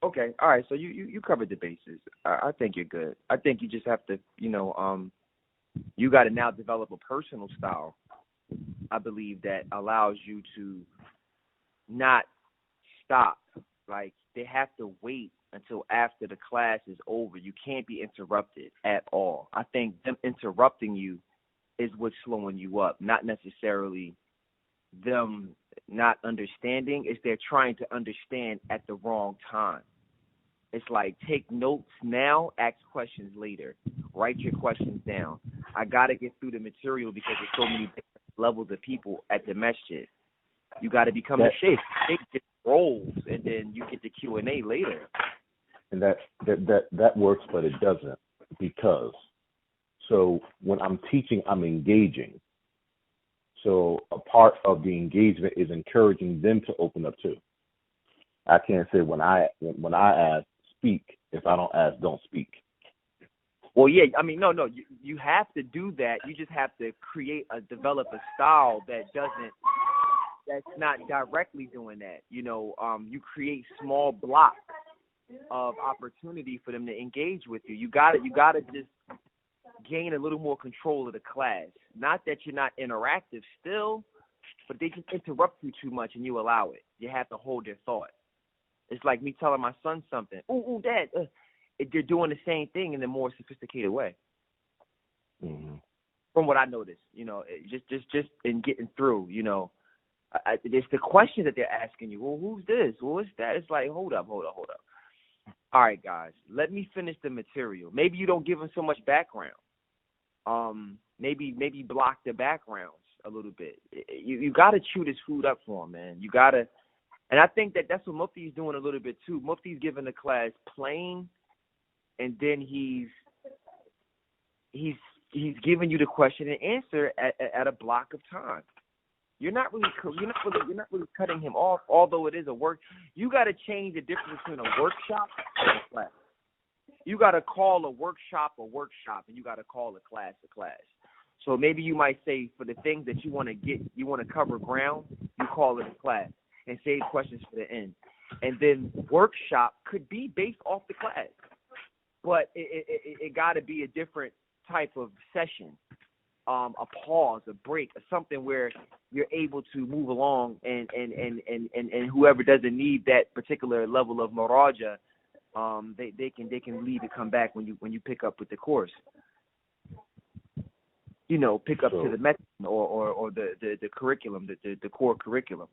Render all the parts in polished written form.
Okay, all right. So you covered the bases. I think you're good. I think you just have to, you got to now develop a personal style. I believe that allows you to not stop. Like they have to wait until after the class is over. You can't be interrupted at all. I think them interrupting you is what's slowing you up, not necessarily them not understanding. It's they're trying to understand at the wrong time. It's like take notes now, ask questions later. Write your questions down. I gotta get through the material because there's so many different levels of people at the masjid. You got to become a sheikh. Sheikh just rolls, and then you get the Q&A later. And that works, but it doesn't, because so when I'm teaching, I'm engaging. So a part of the engagement is encouraging them to open up too. I can't say when I ask, speak. If I don't ask, don't speak. Well, yeah, I mean, no, you have to do that. You just have to develop a style that's not directly doing that. You create small blocks of opportunity for them to engage with you. You gotta just gain a little more control of the class. Not that you're not interactive still, but they just interrupt you too much and you allow it. You have to hold their thought. It's like me telling my son something. Ooh, Dad. They're doing the same thing in a more sophisticated way. Mm-hmm. From what I noticed, just in getting through, it's the questions that they're asking you. Well, who's this? Well, what's that? It's like, hold up. All right, guys, let me finish the material. Maybe you don't give them so much background. Maybe block the backgrounds a little bit. You got to chew this food up for them, man. You got to, and I think that's what Mufti's doing a little bit too. Mufti's giving the class plain, and then he's giving you the question and answer at a block of time. You're not really cutting him off, although it is a work. You got to change the difference between a workshop and a class. You got to call a workshop, and you got to call a class. So maybe you might say for the things that you want to cover ground, you call it a class and save questions for the end. And then workshop could be based off the class, but it got to be a different type of session. A pause, a break, or something where you're able to move along, and whoever doesn't need that particular level of maraja, they can leave and come back when you pick up with the course. Pick up to the method or the curriculum, the core curriculum.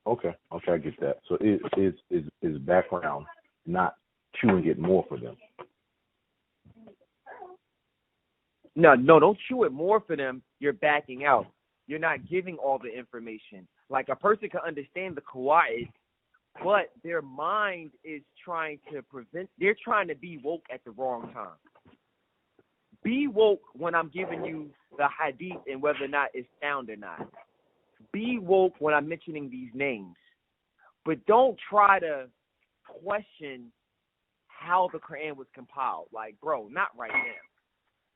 Okay, I get that. So is background not chewing it more for them? No, don't chew it more for them. You're backing out. You're not giving all the information. Like a person can understand the qawaid, but their mind is trying to they're trying to be woke at the wrong time. Be woke when I'm giving you the hadith and whether or not it's sound or not. Be woke when I'm mentioning these names. But don't try to question how the Quran was compiled. Like, bro, not right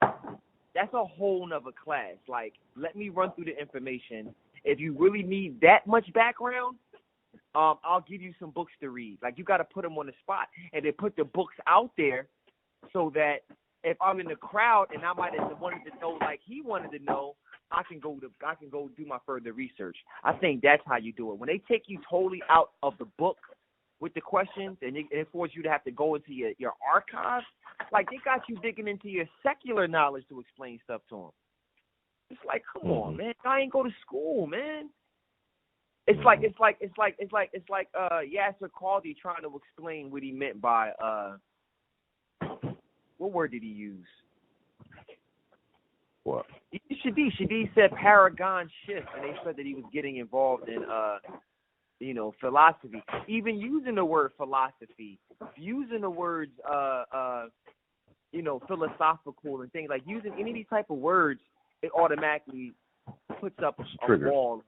now. That's a whole nother class. Like, let me run through the information. If you really need that much background, I'll give you some books to read. Like, you got to put them on the spot, and then put the books out there so that if I'm in the crowd and I might have wanted to know, like he wanted to know, I can go do my further research. I think that's how you do it. When they take you totally out of the book with the questions, and it forces you to have to go into your archives, like they got you digging into your secular knowledge to explain stuff to them. It's like, come on, man, I ain't go to school, man. It's like Yasser Qadhi trying to explain what he meant by what word did he use? What? Shadi said paragon shift, and they said that he was getting involved in philosophy. Even using the word philosophy, using the words philosophical and things, like using any of these type of words, it automatically puts up a wall.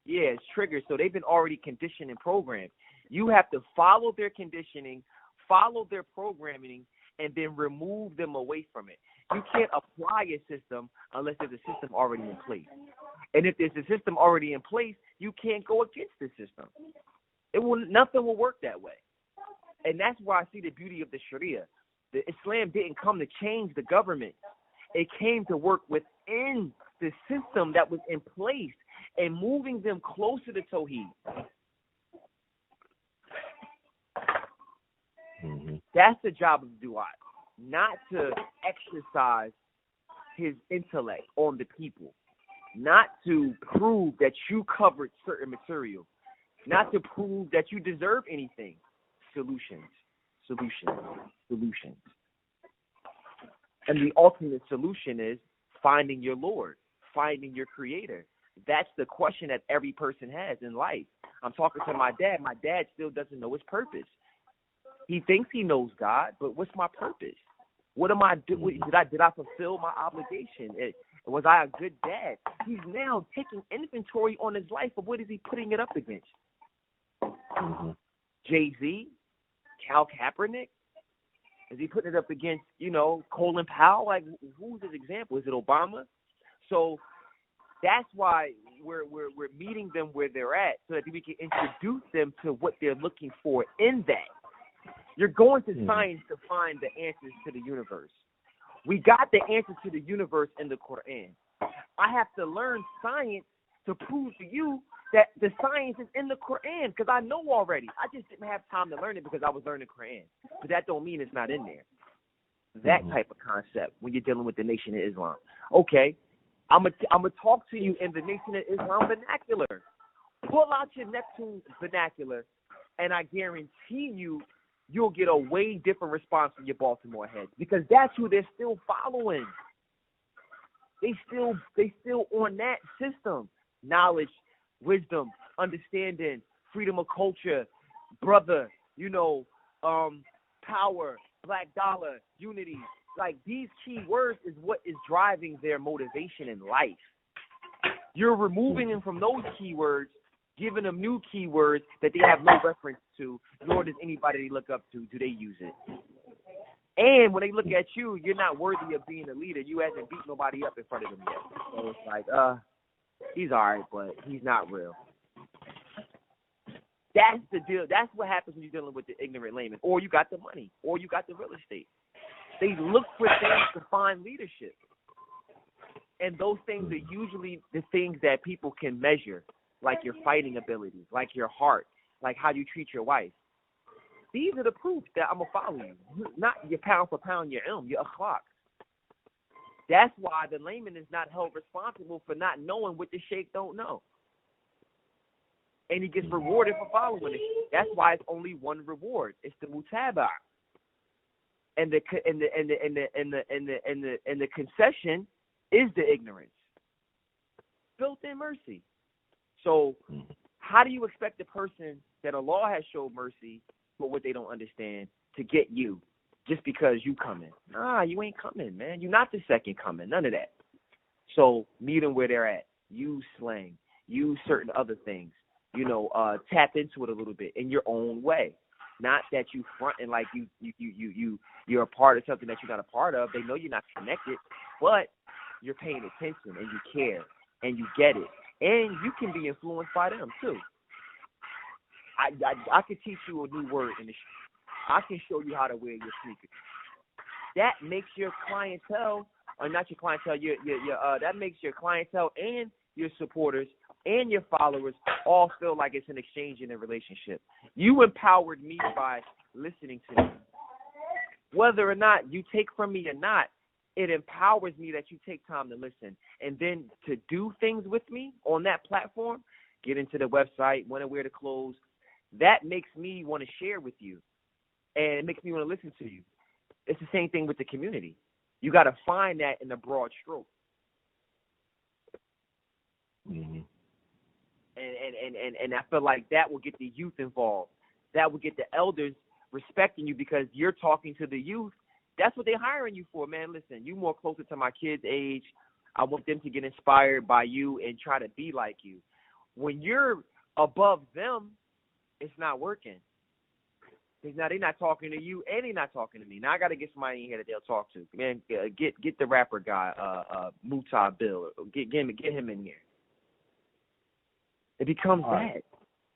It's triggered. So they've been already conditioned and programmed. You have to follow their conditioning, follow their programming, and then remove them away from it. You can't apply a system unless there's a system already in place. And if there's a system already in place, you can't go against the system. Nothing will work that way. And that's why I see the beauty of the Sharia. The Islam didn't come to change the government. It came to work within the system that was in place and moving them closer to Tawheed. Mm-hmm. That's the job of Duat, not to exercise his intellect on the people, not to prove that you covered certain material, not to prove that you deserve anything. Solutions. And the ultimate solution is finding your Lord, finding your Creator. That's the question that every person has in life. I'm talking to my dad. My dad still doesn't know his purpose. He thinks he knows God, but what's my purpose? What am I doing? Did I fulfill my obligation? Was I a good dad? He's now taking inventory on his life of what is he putting it up against? Mm-hmm. Jay-Z? Cal Kaepernick? Is he putting it up against, Colin Powell? Like, who's his example? Is it Obama? So that's why we're meeting them where they're at so that we can introduce them to what they're looking for in that. You're going to science to find the answers to the universe. We got the answers to the universe in the Quran. I have to learn science to prove to you that the science is in the Quran because I know already. I just didn't have time to learn it because I was learning Quran. But that don't mean it's not in there. That type of concept when you're dealing with the Nation of Islam. Okay, I'm gonna talk to you in the Nation of Islam vernacular. Pull out your Neptune vernacular, and I guarantee you'll get a way different response from your Baltimore heads because that's who they're still following. They still on that system. Knowledge, wisdom, understanding, freedom of culture, brother, power, black dollar, unity. Like these key words is what is driving their motivation in life. You're removing them from those keywords, giving them new keywords that they have no reference to, nor does anybody they look up to, do they use it. And when they look at you, you're not worthy of being a leader. You haven't beat nobody up in front of them yet. So it's like, he's all right, but he's not real. That's the deal. That's what happens when you're dealing with the ignorant layman. Or you got the money, or you got the real estate. They look for things to find leadership. And those things are usually the things that people can measure, like your fighting abilities, like your heart, like how you treat your wife. These are the proofs that I'm going to follow you, not your pound for pound, your akhlaq. That's why the layman is not held responsible for not knowing what the sheikh don't know. And he gets rewarded for following it. That's why it's only one reward. It's the mutaba. And the concession is the ignorance. Built-in mercy. So how do you expect the person that Allah has showed mercy for what they don't understand to get you just because you coming? Nah, you ain't coming, man. You're not the second coming. None of that. So meet them where they're at. Use slang. Use certain other things. Tap into it a little bit in your own way. Not that you fronting like you're a part of something that you're not a part of. They know you're not connected, but you're paying attention and you care and you get it. And you can be influenced by them too. I can teach you a new word in the I can show you how to wear your sneakers. That makes your clientele, or not your clientele, that makes your clientele and your supporters and your followers all feel like it's an exchange in a relationship. You empowered me by listening to me. Whether or not you take from me or not, it empowers me that you take time to listen. And then to do things with me on that platform, get into the website, want to wear the clothes, that makes me want to share with you. And it makes me want to listen to you. It's the same thing with the community. You got to find that in a broad stroke. Mm-hmm. And I feel like that will get the youth involved. That will get the elders respecting you because you're talking to the youth. That's what they're hiring you for, man. Listen, you more closer to my kids' age. I want them to get inspired by you and try to be like you. When you're above them, it's not working. They're not talking to you, and they're not talking to me. Now I got to get somebody in here that they'll talk to. Man, get the rapper guy, Muta Bill. Get him in here. It becomes that.